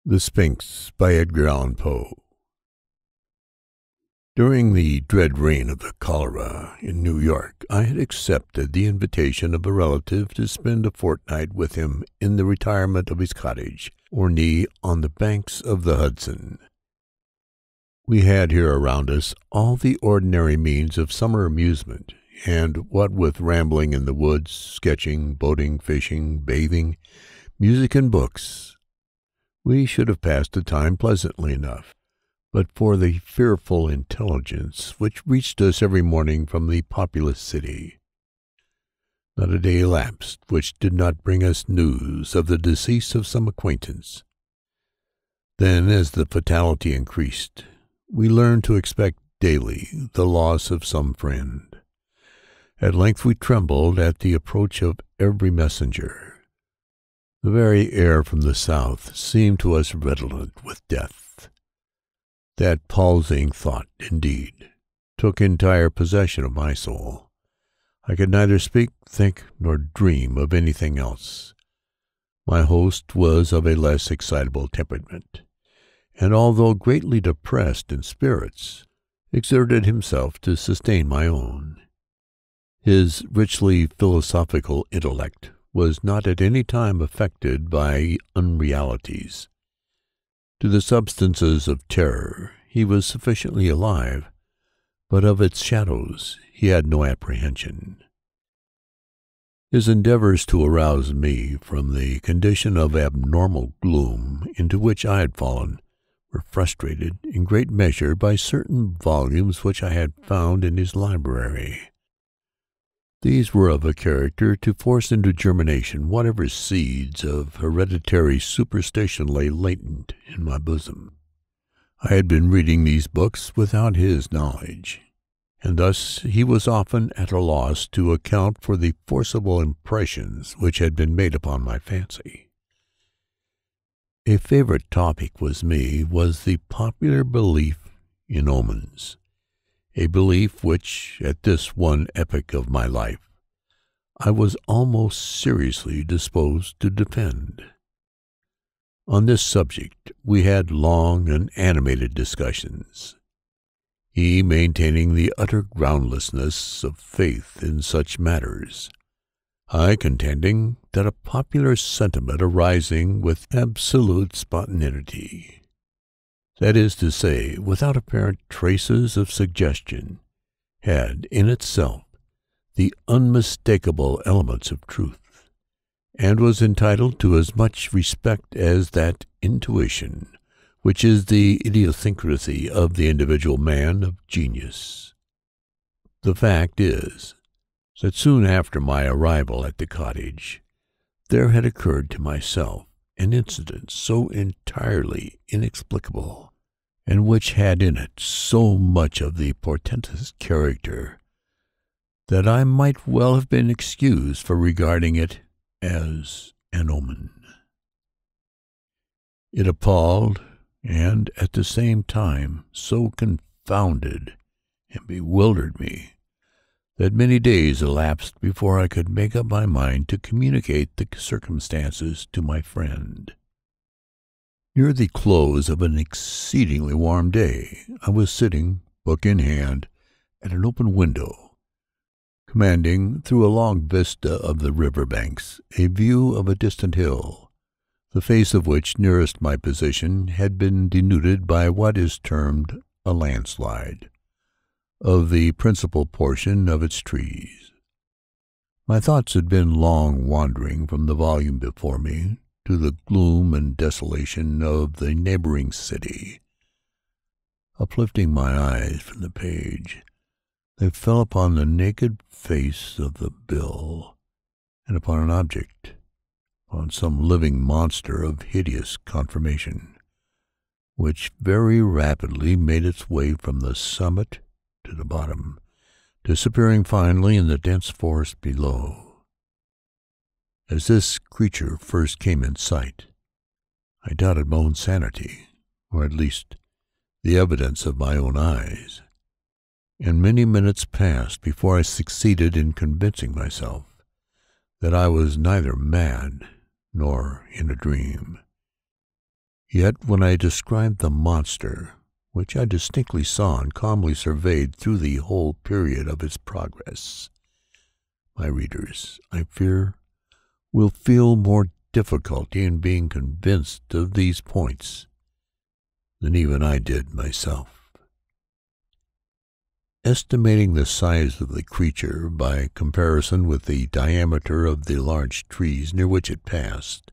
The Sphinx by Edgar Allan Poe. During the dread reign of the cholera in New York, I had accepted the invitation of a relative to spend a fortnight with him in the retirement of his cottage, Orkney, on the banks of the Hudson. We had here around us all the ordinary means of summer amusement, and what with rambling in the woods, sketching, boating, fishing, bathing, music, and books, we should have passed the time pleasantly enough, but for the fearful intelligence which reached us every morning from the populous city. Not a day elapsed which did not bring us news of the decease of some acquaintance. Then, as the fatality increased, we learned to expect daily the loss of some friend. At length we trembled at the approach of every messenger. The very air from the south seemed to us redolent with death. That palsying thought, indeed, took entire possession of my soul. I could neither speak, think, nor dream of anything else. My host was of a less excitable temperament, and although greatly depressed in spirits, exerted himself to sustain my own. His richly philosophical intellect was not at any time affected by unrealities. To the substances of terror he was sufficiently alive, but of its shadows he had no apprehension. His endeavors to arouse me from the condition of abnormal gloom into which I had fallen were frustrated in great measure by certain volumes which I had found in his library. These were of a character to force into germination whatever seeds of hereditary superstition lay latent in my bosom. I had been reading these books without his knowledge, and thus he was often at a loss to account for the forcible impressions which had been made upon my fancy. A favorite topic with me was the popular belief in omens, a belief which, at this one epoch of my life, I was almost seriously disposed to defend. On this subject we had long and animated discussions, he maintaining the utter groundlessness of faith in such matters, I contending that a popular sentiment arising with absolute spontaneity, that is to say, without apparent traces of suggestion, had in itself the unmistakable elements of truth, and was entitled to as much respect as that intuition which is the idiosyncrasy of the individual man of genius. The fact is that soon after my arrival at the cottage there had occurred to myself an incident so entirely inexplicable, and which had in it so much of the portentous character, that I might well have been excused for regarding it as an omen. It appalled, and at the same time so confounded and bewildered me, that many days elapsed before I could make up my mind to communicate the circumstances to my friend. Near the close of an exceedingly warm day, I was sitting, book in hand, at an open window, commanding, through a long vista of the river banks, a view of a distant hill, the face of which nearest my position had been denuded by what is termed a landslide of the principal portion of its trees. My thoughts had been long wandering from the volume before me to the gloom and desolation of the neighboring city. Uplifting my eyes from the page, they fell upon the naked face of the bill, and upon an object, upon some living monster of hideous conformation, which very rapidly made its way from the summit to the bottom, disappearing finally in the dense forest below. As this creature first came in sight, I doubted my own sanity, or at least the evidence of my own eyes, and many minutes passed before I succeeded in convincing myself that I was neither mad nor in a dream. Yet when I described the monster, which I distinctly saw and calmly surveyed through the whole period of its progress, my readers, I fear, will feel more difficulty in being convinced of these points than even I did myself. Estimating the size of the creature by comparison with the diameter of the large trees near which it passed,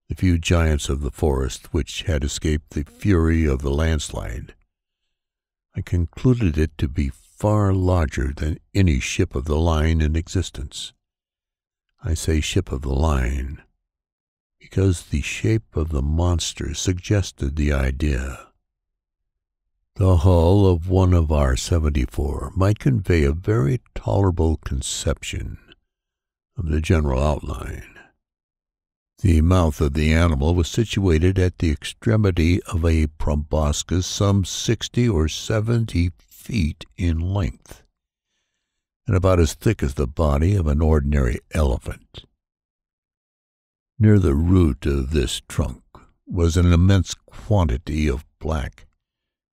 the few giants of the forest which had escaped the fury of the landslide, I concluded it to be far larger than any ship of the line in existence. I say ship of the line because the shape of the monster suggested the idea. The hull of one of our 74 might convey a very tolerable conception of the general outline. The mouth of the animal was situated at the extremity of a proboscis some 60 or 70 feet in length, and about as thick as the body of an ordinary elephant. Near the root of this trunk was an immense quantity of black,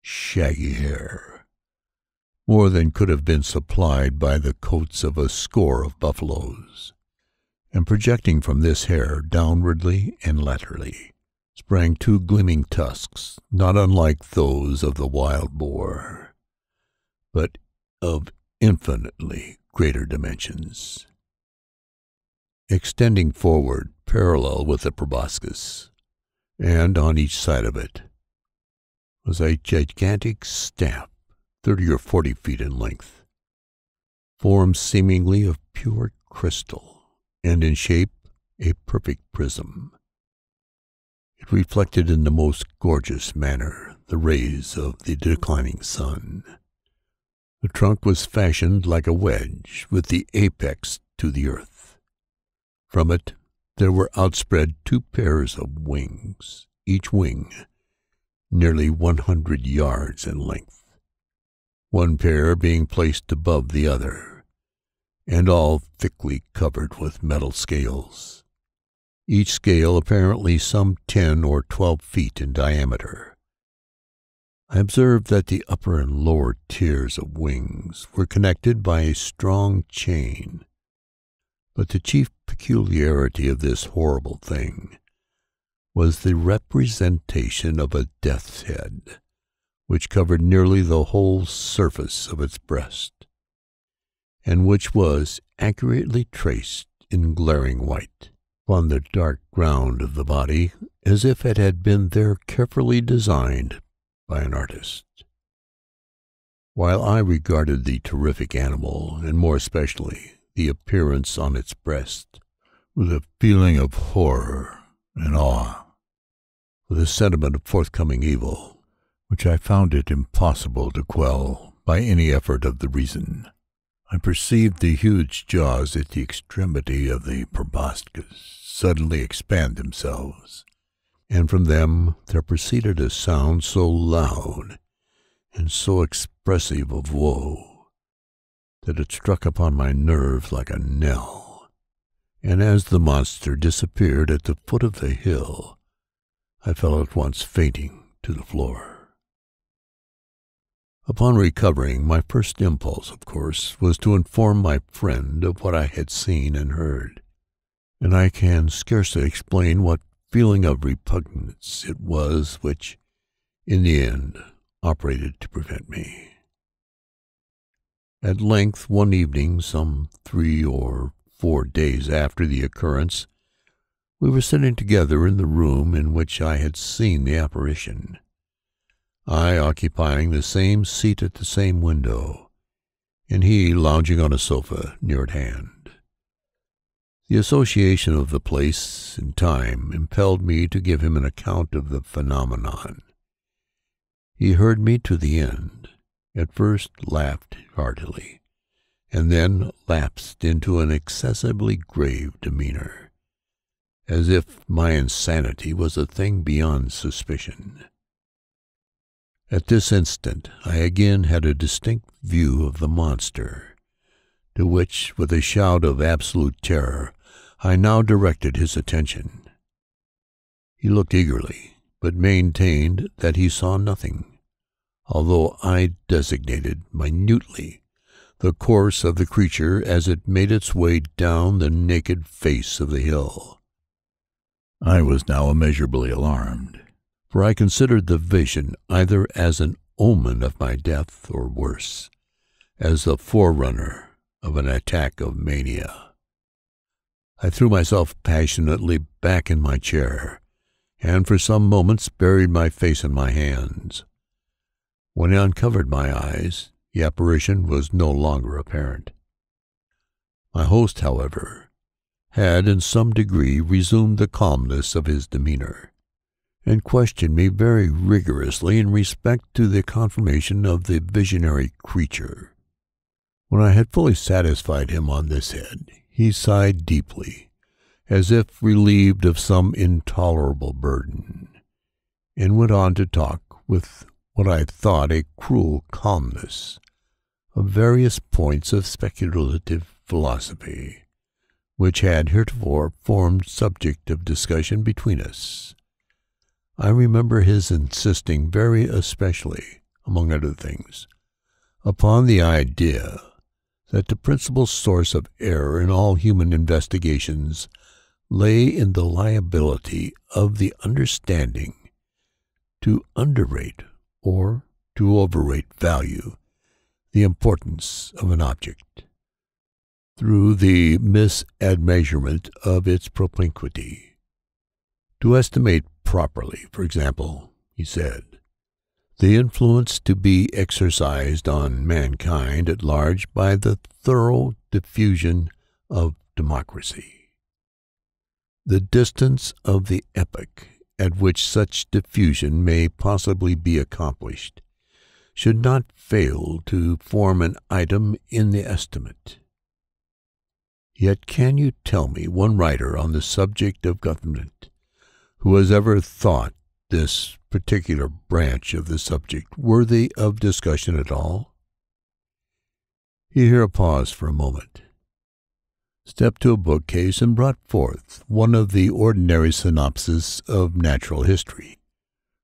shaggy hair, more than could have been supplied by the coats of a score of buffaloes, and projecting from this hair downwardly and laterally sprang two gleaming tusks, not unlike those of the wild boar, but of infinitely greater dimensions. Extending forward parallel with the proboscis, and on each side of it, was a gigantic staff 30 or 40 feet in length, formed seemingly of pure crystal, and in shape a perfect prism. It reflected in the most gorgeous manner the rays of the declining sun. The trunk was fashioned like a wedge, with the apex to the earth. From it there were outspread 2 pairs of wings, each wing nearly 100 yards in length, one pair being placed above the other, and all thickly covered with metal scales, each scale apparently some 10 or 12 feet in diameter. I observed that the upper and lower tiers of wings were connected by a strong chain, but the chief peculiarity of this horrible thing was the representation of a death's head, which covered nearly the whole surface of its breast, and which was accurately traced in glaring white upon the dark ground of the body, as if it had been there carefully designed by an artist. While I regarded the terrific animal, and more especially the appearance on its breast, with a feeling of horror and awe, with a sentiment of forthcoming evil, which I found it impossible to quell by any effort of the reason, I perceived the huge jaws at the extremity of the proboscis suddenly expand themselves, and from them there proceeded a sound so loud and so expressive of woe that it struck upon my nerves like a knell, and as the monster disappeared at the foot of the hill, I fell at once fainting to the floor. Upon recovering, my first impulse, of course, was to inform my friend of what I had seen and heard, and I can scarcely explain what feeling of repugnance it was which, in the end, operated to prevent me. At length, one evening, some 3 or 4 days after the occurrence, we were sitting together in the room in which I had seen the apparition, I occupying the same seat at the same window, and he lounging on a sofa near at hand. The association of the place and time impelled me to give him an account of the phenomenon. He heard me to the end, at first laughed heartily, and then lapsed into an excessively grave demeanor, as if my insanity was a thing beyond suspicion. At this instant I again had a distinct view of the monster, to which, with a shout of absolute terror, I now directed his attention. He looked eagerly, but maintained that he saw nothing, although I designated minutely the course of the creature as it made its way down the naked face of the hill. I was now immeasurably alarmed, for I considered the vision either as an omen of my death, or worse, as the forerunner of an attack of mania. I threw myself passionately back in my chair, and for some moments buried my face in my hands. When I uncovered my eyes, the apparition was no longer apparent. My host, however, had in some degree resumed the calmness of his demeanor, and questioned me very rigorously in respect to the confirmation of the visionary creature. When I had fully satisfied him on this head, he sighed deeply, as if relieved of some intolerable burden, and went on to talk with what I thought a cruel calmness of various points of speculative philosophy, which had heretofore formed subject of discussion between us. I remember his insisting very especially, among other things, upon the idea that the principal source of error in all human investigations lay in the liability of the understanding to underrate or to overrate value the importance of an object, through the misadmeasurement of its propinquity. To estimate properly, for example, he said, the influence to be exercised on mankind at large by the thorough diffusion of democracy. The distance of the epoch at which such diffusion may possibly be accomplished should not fail to form an item in the estimate. Yet can you tell me one writer on the subject of government who has ever thought this particular branch of the subject worthy of discussion at all? He here paused for a moment, stepped to a bookcase, and brought forth one of the ordinary synopses of natural history,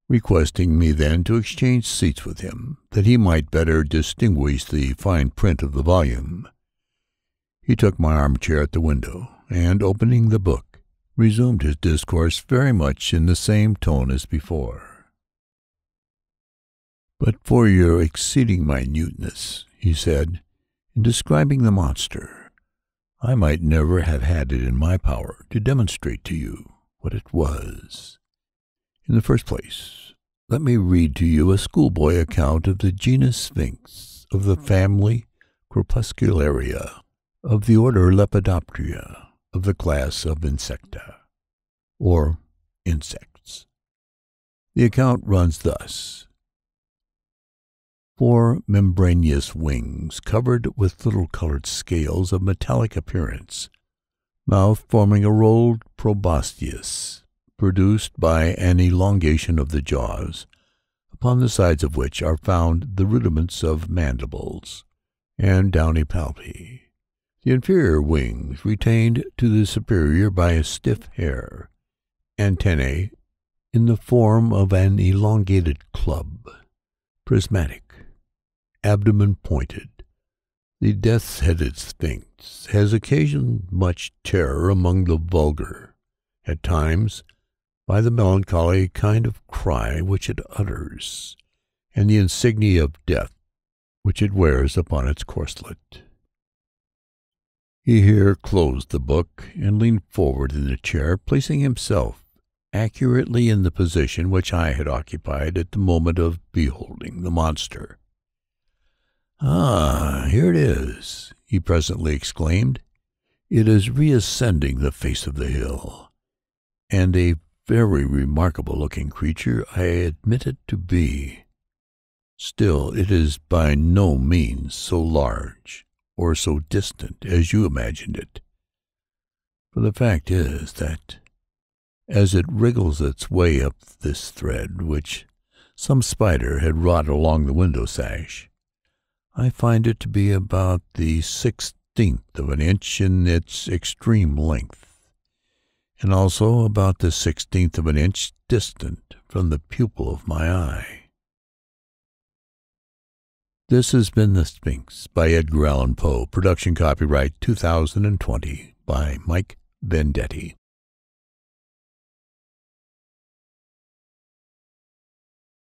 requesting me then to exchange seats with him, that he might better distinguish the fine print of the volume. He took my armchair at the window, and, opening the book, resumed his discourse very much in the same tone as before. "But for your exceeding minuteness," he said, "in describing the monster, I might never have had it in my power to demonstrate to you what it was. In the first place, let me read to you a schoolboy account of the genus Sphinx, of the family Crepuscularia, of the order Lepidoptera, of the class of Insecta, or insects. The account runs thus: 4 membranous wings, covered with little colored scales of metallic appearance, mouth forming a rolled proboscis, produced by an elongation of the jaws, upon the sides of which are found the rudiments of mandibles and downy palpi. The inferior wings retained to the superior by a stiff hair, antennae in the form of an elongated club, prismatic, abdomen pointed. The death's-headed Sphinx has occasioned much terror among the vulgar, at times by the melancholy kind of cry which it utters, and the insignia of death which it wears upon its corselet." He here closed the book and leaned forward in the chair, placing himself accurately in the position which I had occupied at the moment of beholding the monster. "Ah, here it is," he presently exclaimed. "It is reascending the face of the hill, and a very remarkable-looking creature I admit it to be. Still, it is by no means so large or so distant as you imagined it. For the fact is that, as it wriggles its way up this thread which some spider had wrought along the window sash, I find it to be about the 16th of an inch in its extreme length, and also about the 16th of an inch distant from the pupil of my eye. This has been The Sphinx by Edgar Allan Poe. Production copyright 2020 by Mike Vendetti.